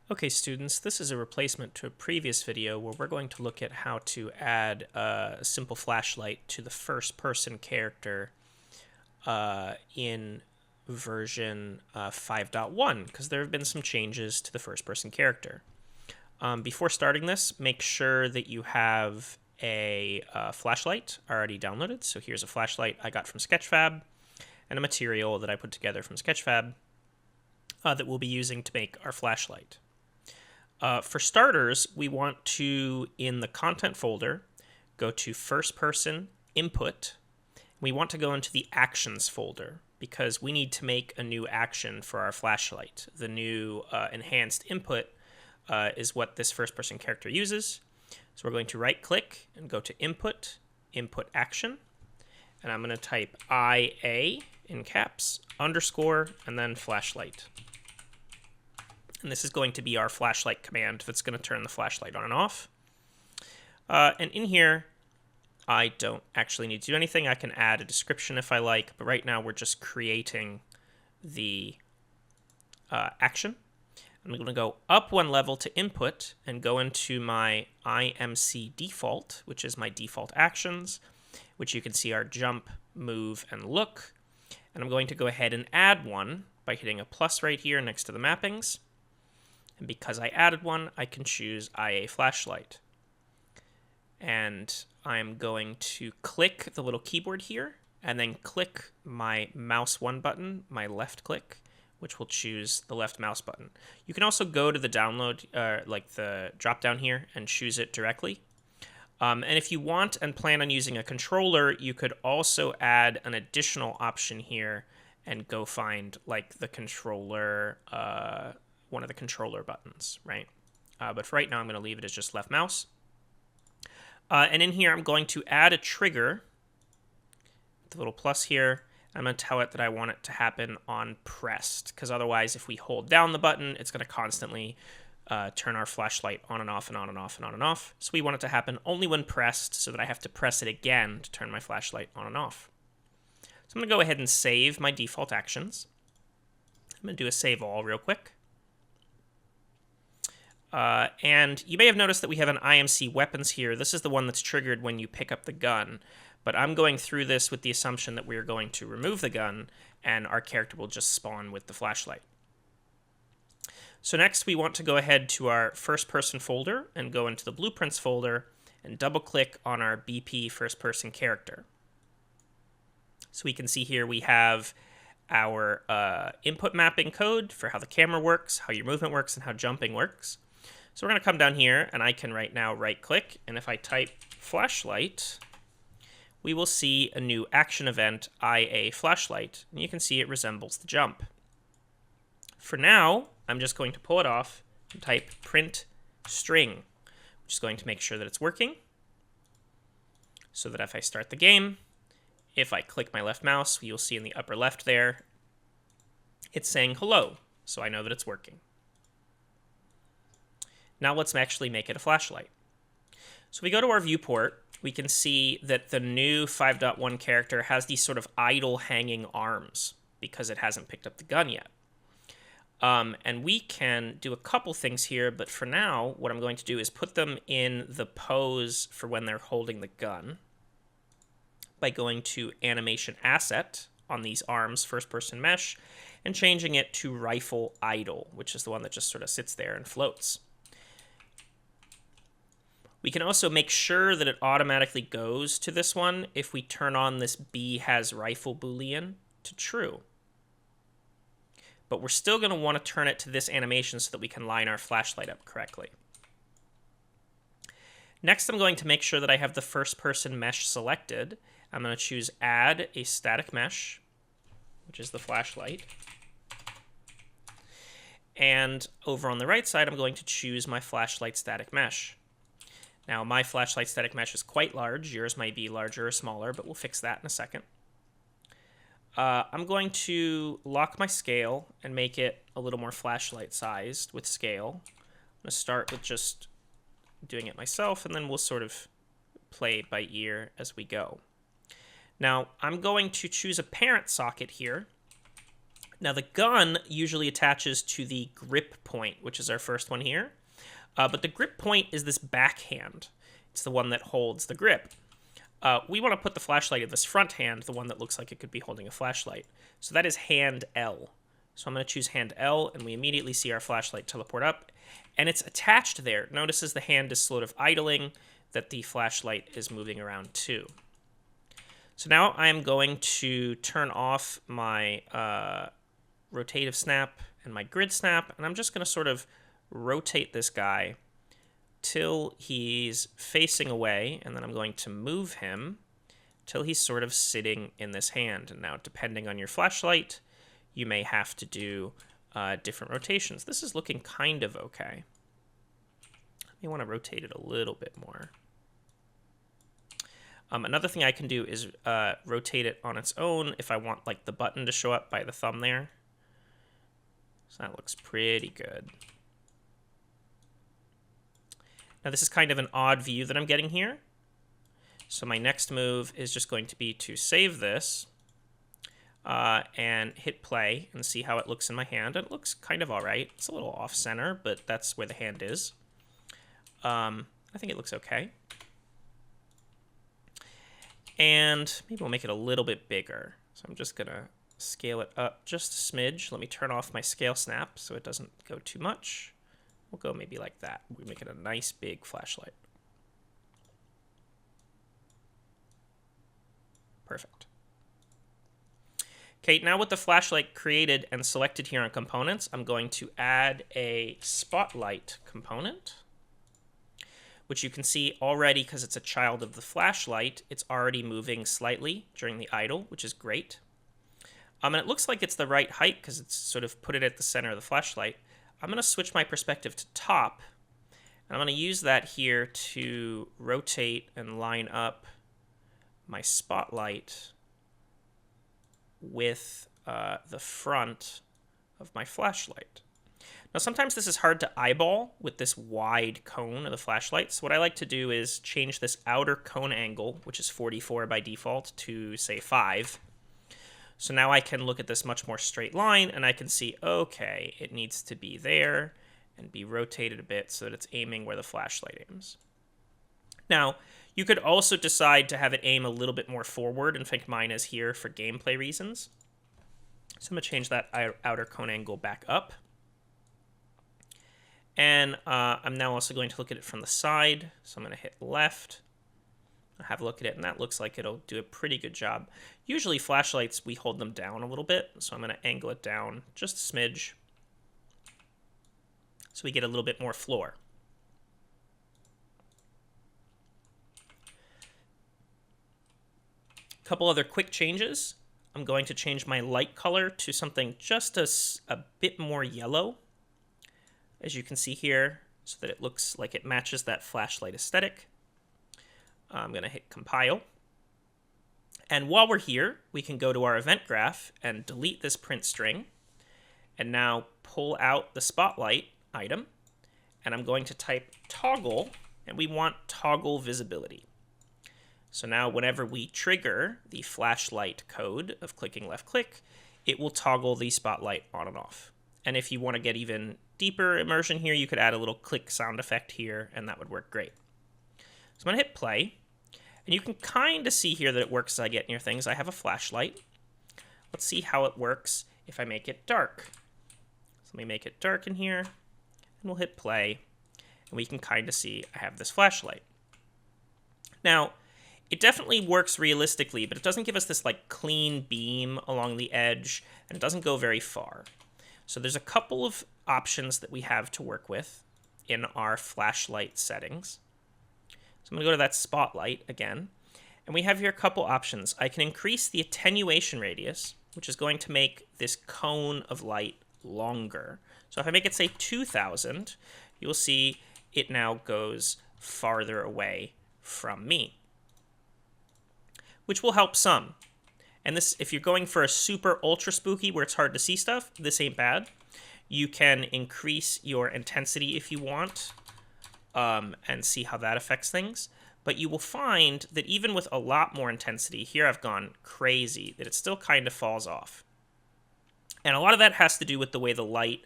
Okay, students, this is a replacement to a previous video where we're going to look at how to add a simple flashlight to the first-person character in version 5.1, because there have been some changes to the first-person character. Before starting this, make sure that you have a flashlight already downloaded. So here's a flashlight I got from Sketchfab and a material that I put together from Sketchfab that we'll be using to make our flashlight. For starters, we want to, in the content folder, go to first person input. We want to go into the actions folder because we need to make a new action for our flashlight. The new enhanced input is what this first person character uses. So we're going to right click and go to input, input action. And I'm going to type IA in caps, underscore, and then flashlight. And this is going to be our flashlight command that's going to turn the flashlight on and off. And in here, I don't actually need to do anything. I can add a description if I like, but right now we're just creating the action. I'm going to go up one level to input and go into my IMC default, which is my default actions, which you can see are jump, move, and look. And I'm going to go ahead and add one by hitting a plus right here next to the mappings. And because I added one, I can choose IA flashlight. And I'm going to click the little keyboard here, and then click my mouse 1 button, my left click, which will choose the left mouse button. You can also go to the download, like the drop down here, and choose it directly. And if you want and plan on using a controller, you could also add an additional option here and go find like the controller, one of the controller buttons, right? But for right now, I'm going to leave it as just left mouse. And in here, I'm going to add a trigger, the little plus here. I'm going to tell it that I want it to happen on pressed, because otherwise, if we hold down the button, it's going to constantly turn our flashlight on and off and on and off and on and off. So we want it to happen only when pressed, so that I have to press it again to turn my flashlight on and off. So I'm going to go ahead and save my default actions. I'm going to do a save all real quick. And you may have noticed that we have an IMC weapons here. This is the one that's triggered when you pick up the gun. But I'm going through this with the assumption that we're going to remove the gun, and our character will just spawn with the flashlight. So next, we want to go ahead to our first-person folder and go into the blueprints folder and double-click on our BP first-person character. So we can see here we have our input mapping code for how the camera works, how your movement works, and how jumping works. So we're going to come down here, and I can right now right-click, and if I type flashlight, we will see a new action event, IA flashlight, and you can see it resembles the jump. For now, I'm just going to pull it off and type print string, which is going to make sure that it's working, so that if I start the game, if I click my left mouse, you'll see in the upper left there, it's saying hello, so I know that it's working. Now let's actually make it a flashlight. So we go to our viewport, we can see that the new 5.1 character has these sort of idle hanging arms because it hasn't picked up the gun yet. And we can do a couple things here, but for now, what I'm going to do is put them in the pose for when they're holding the gun by going to animation asset on these arms, first person mesh, and changing it to rifle idle, which is the one that just sort of sits there and floats. We can also make sure that it automatically goes to this one if we turn on this B has rifle boolean to true. But we're still going to want to turn it to this animation so that we can line our flashlight up correctly. Next, I'm going to make sure that I have the first person mesh selected. I'm going to choose add a static mesh, which is the flashlight. And over on the right side, I'm going to choose my flashlight static mesh. Now, my flashlight static mesh is quite large. Yours might be larger or smaller, but we'll fix that in a second. I'm going to lock my scale and make it a little more flashlight sized with scale. I'm going to start with just doing it myself, and then we'll sort of play by ear as we go. Now, I'm going to choose a parent socket here Now the gun usually attaches to the grip point, which is our first one here. But the grip point is this backhand. It's the one that holds the grip. We want to put the flashlight in this front hand, the one that looks like it could be holding a flashlight. So that is hand L. So I'm going to choose hand L, and we immediately see our flashlight teleport up. And it's attached there. Notice as the hand is sort of idling that the flashlight is moving around too. So now I'm going to turn off my rotative snap and my grid snap, and I'm just going to sort of rotate this guy till he's facing away, and then I'm going to move him till he's sort of sitting in this hand. And now, depending on your flashlight, you may have to do different rotations. This is looking kind of okay. You want to rotate it a little bit more. Another thing I can do is rotate it on its own if I want like the button to show up by the thumb there. So that looks pretty good. Now this is kind of an odd view that I'm getting here. So my next move is just going to be to save this and hit play and see how it looks in my hand. And it looks kind of all right. It's a little off center, but that's where the hand is. I think it looks okay. And maybe we'll make it a little bit bigger. So I'm just going to scale it up just a smidge. Let me turn off my scale snap so it doesn't go too much. We'll go maybe like that. We'll make it a nice big flashlight. Perfect. Okay, now with the flashlight created and selected here on components, I'm going to add a spotlight component, which you can see already because it's a child of the flashlight. It's already moving slightly during the idle, which is great. And it looks like it's the right height because it's sort of put it at the center of the flashlight. I'm going to switch my perspective to top, and I'm going to use that here to rotate and line up my spotlight with the front of my flashlight. Now, sometimes this is hard to eyeball with this wide cone of the flashlight. So what I like to do is change this outer cone angle, which is 44 by default, to, say, 5. So now I can look at this much more straight line, and I can see, okay, it needs to be there and be rotated a bit so that it's aiming where the flashlight aims. Now, you could also decide to have it aim a little bit more forward. In fact, mine is here for gameplay reasons. So I'm going to change that outer cone angle back up. And I'm now also going to look at it from the side. So I'm going to hit left. I'll have a look at it, and that looks like it'll do a pretty good job. Usually flashlights, we hold them down a little bit. So I'm going to angle it down just a smidge so we get a little bit more floor. A couple other quick changes. I'm going to change my light color to something just a bit more yellow, as you can see here, so that it looks like it matches that flashlight aesthetic. I'm going to hit compile. And while we're here, we can go to our event graph and delete this print string, and now pull out the spotlight item. And I'm going to type toggle, and we want toggle visibility. So now whenever we trigger the flashlight code of clicking left click, it will toggle the spotlight on and off. And if you want to get even deeper immersion here, you could add a little click sound effect here, and that would work great. So I'm going to hit play, and you can kind of see here that it works as I get near things. I have a flashlight. Let's see how it works if I make it dark. So let me make it dark in here, and we'll hit play, and we can kind of see I have this flashlight. Now, it definitely works realistically, but it doesn't give us this like clean beam along the edge, and it doesn't go very far. So there's a couple of options that we have to work with in our flashlight settings. So I'm going to go to that spotlight again, and we have here a couple options. I can increase the attenuation radius, which is going to make this cone of light longer. So if I make it, say, 2000, you'll see it now goes farther away from me, which will help some. And this, if you're going for a super ultra spooky where it's hard to see stuff, this ain't bad. You can increase your intensity if you want, and see how that affects things. But you will find that even with a lot more intensity, here I've gone crazy, that it still kind of falls off. And a lot of that has to do with the way the light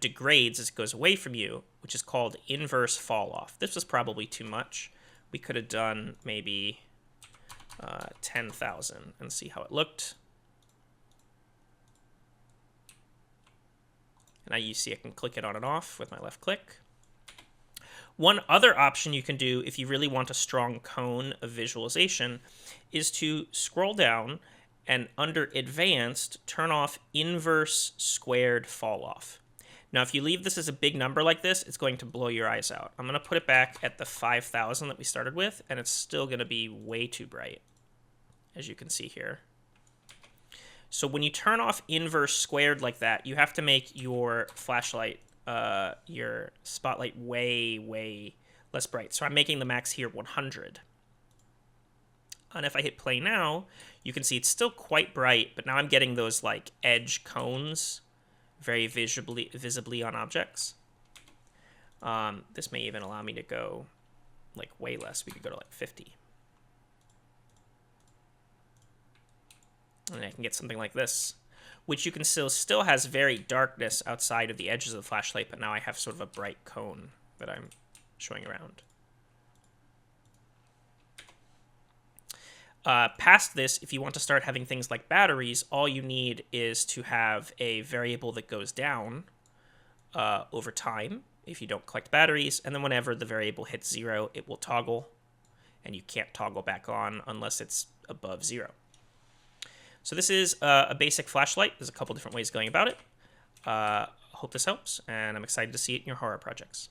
degrades as it goes away from you, which is called inverse fall off. This was probably too much. We could have done maybe 10,000 and see how it looked. And now you see I can click it on and off with my left click. One other option you can do if you really want a strong cone of visualization is to scroll down and under Advanced, turn off Inverse Squared Fall Off. Now, if you leave this as a big number like this, it's going to blow your eyes out. I'm going to put it back at the 5,000 that we started with, and it's still going to be way too bright, as you can see here. So when you turn off Inverse Squared like that, you have to make your flashlight, your spotlight way, way less bright. So I'm making the max here 100. And if I hit play now, you can see it's still quite bright, but now I'm getting those like edge cones very visibly on objects. This may even allow me to go like way less. We could go to like 50. And I can get something like this, which you can still has very darkness outside of the edges of the flashlight, but now I have sort of a bright cone that I'm showing around. Past this, if you want to start having things like batteries, all you need is to have a variable that goes down over time if you don't collect batteries, and then whenever the variable hits 0, it will toggle, and you can't toggle back on unless it's above 0. So this is a basic flashlight. There's a couple different ways going about it. Hope this helps, and I'm excited to see it in your horror projects.